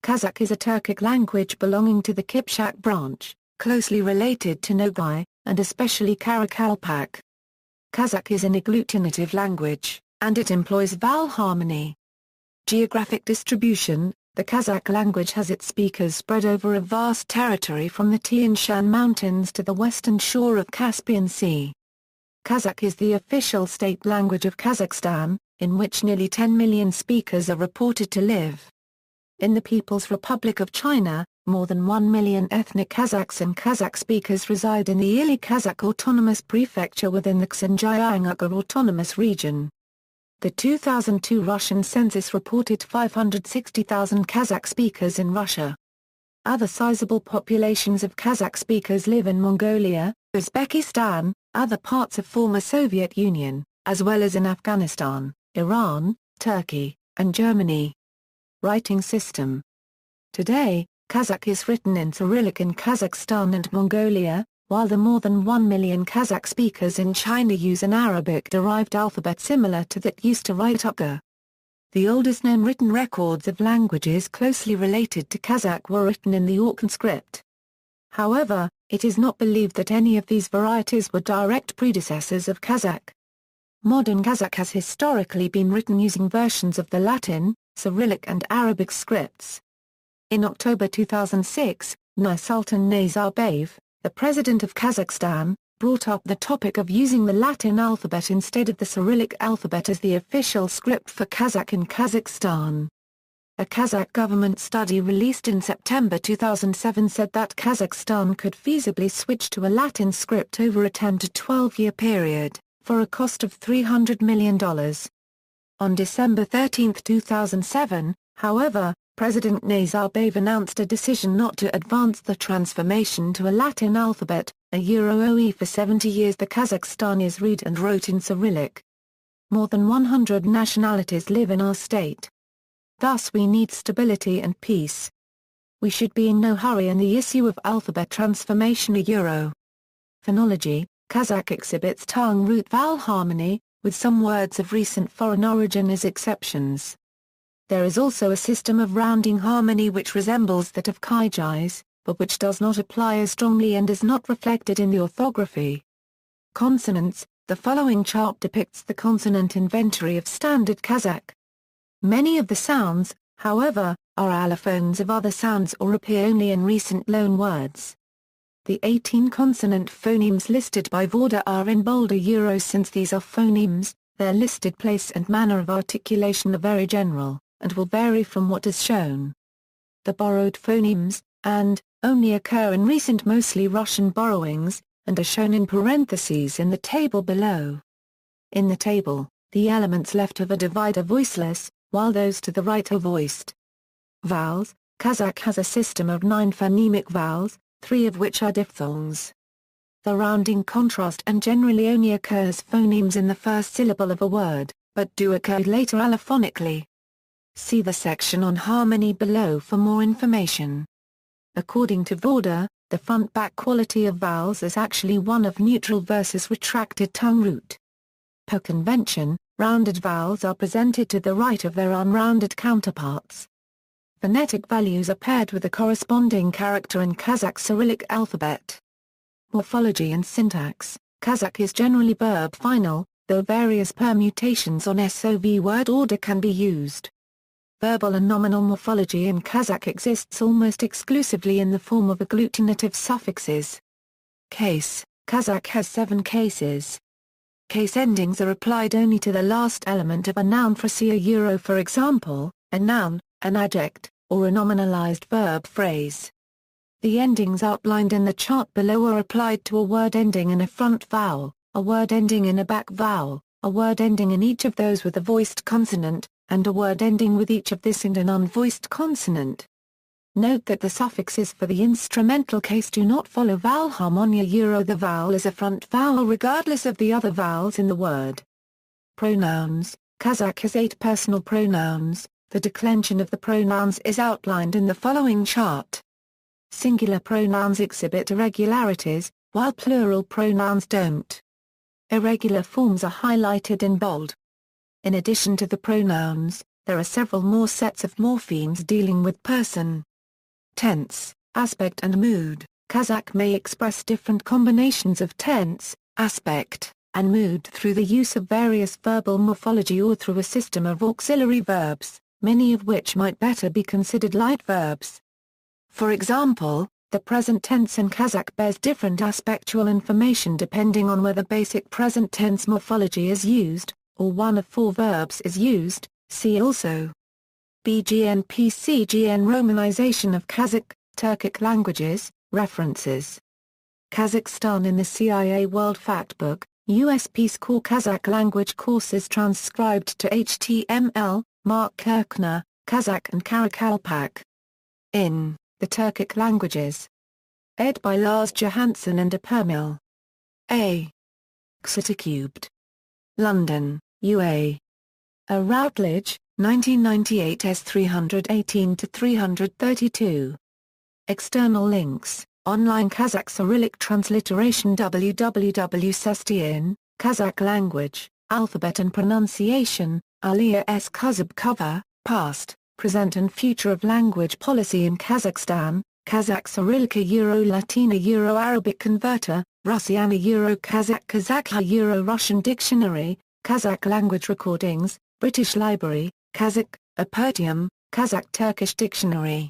Kazakh is a Turkic language belonging to the Kipchak branch, closely related to Nogai, and especially Karakalpak. Kazakh is an agglutinative language, and it employs vowel harmony. Geographic distribution: the Kazakh language has its speakers spread over a vast territory from the Tian Shan Mountains to the western shore of Caspian Sea. Kazakh is the official state language of Kazakhstan, in which nearly 10 million speakers are reported to live. In the People's Republic of China, more than 1 million ethnic Kazakhs and Kazakh speakers reside in the Ili Kazakh Autonomous Prefecture within the Xinjiang-Uyghur Autonomous Region. The 2002 Russian census reported 560,000 Kazakh speakers in Russia. Other sizable populations of Kazakh speakers live in Mongolia, Uzbekistan, other parts of former Soviet Union, as well as in Afghanistan, Iran, Turkey, and Germany. Writing system. Today, Kazakh is written in Cyrillic in Kazakhstan and Mongolia, while the more than 1 million Kazakh speakers in China use an Arabic-derived alphabet similar to that used to write Uyghur. The oldest known written records of languages closely related to Kazakh were written in the Orkhon script. However, it is not believed that any of these varieties were direct predecessors of Kazakh. Modern Kazakh has historically been written using versions of the Latin, Cyrillic and Arabic scripts. In October 2006, Nursultan Nazarbayev, the president of Kazakhstan, brought up the topic of using the Latin alphabet instead of the Cyrillic alphabet as the official script for Kazakh in Kazakhstan. A Kazakh government study released in September 2007 said that Kazakhstan could feasibly switch to a Latin script over a 10 to 12-year period, for a cost of $300 million. On December 13, 2007, however, President Nazarbayev announced a decision not to advance the transformation to a Latin alphabet. For 70 years the Kazakhstanis read and wrote in Cyrillic. More than 100 nationalities live in our state. Thus we need stability and peace. We should be in no hurry in the issue of alphabet transformation. Phonology: Kazakh exhibits tongue-root vowel harmony, with some words of recent foreign origin as exceptions. There is also a system of rounding harmony which resembles that of Kyrgyz, but which does not apply as strongly and is not reflected in the orthography. Consonants: the following chart depicts the consonant inventory of Standard Kazakh. Many of the sounds, however, are allophones of other sounds or appear only in recent loan words. The 18 consonant phonemes listed by Vorder are in bold. Since these are phonemes, their listed place and manner of articulation are very general, and will vary from what is shown. The borrowed phonemes, and, only occur in recent mostly Russian borrowings, and are shown in parentheses in the table below. In the table, the elements left of a divide are voiceless, while those to the right are voiced. Vowels: Kazakh has a system of 9 phonemic vowels, 3 of which are diphthongs. The rounding contrast and generally only occurs phonemes in the first syllable of a word, but do occur later allophonically. See the section on harmony below for more information. According to Vorder, the front-back quality of vowels is actually one of neutral versus retracted tongue root. Per convention, rounded vowels are presented to the right of their unrounded counterparts. Phonetic values are paired with a corresponding character in Kazakh Cyrillic alphabet. Morphology and syntax: Kazakh is generally verb final, though various permutations on SOV word order can be used. Verbal and nominal morphology in Kazakh exists almost exclusively in the form of agglutinative suffixes. Case: Kazakh has 7 cases. Case endings are applied only to the last element of a noun phrase. For example, a noun, an adject, or a nominalized verb phrase. The endings outlined in the chart below are applied to a word ending in a front vowel, a word ending in a back vowel, a word ending in each of those with a voiced consonant, and a word ending with each of this and an unvoiced consonant. Note that the suffixes for the instrumental case do not follow vowel harmonia. The vowel is a front vowel regardless of the other vowels in the word. Pronouns: Kazakh has 8 personal pronouns. The declension of the pronouns is outlined in the following chart. Singular pronouns exhibit irregularities, while plural pronouns don't. Irregular forms are highlighted in bold. In addition to the pronouns, there are several more sets of morphemes dealing with person, tense, aspect and mood. Kazakh may express different combinations of tense, aspect, and mood through the use of various verbal morphology or through a system of auxiliary verbs, many of which might better be considered light verbs. For example, the present tense in Kazakh bears different aspectual information depending on whether basic present tense morphology is used, or one of four verbs is used. See also BGN-PCGN romanization of Kazakh, Turkic languages, references. Kazakhstan in the CIA World Factbook, U.S. Peace Corps Kazakh language courses transcribed to HTML, Mark Kirchner, Kazakh and Karakalpak. In The Turkic Languages. Ed. by Lars Johansson and Permil. A. Cubed. London, UA. A. Routledge, 1998 S. 318-332. External links. Online Kazakh Cyrillic transliteration www.Sestian, Kazakh language, alphabet and pronunciation, Aliya S. Kuzub cover, past, present and future of language policy in Kazakhstan, Kazakh Cyrillica Euro-Latina Euro-Arabic converter, Russiana Euro-Kazakh Kazakh Euro-Russian dictionary, Kazakh language recordings, British Library, Kazakh, Apertium, Kazakh Turkish dictionary.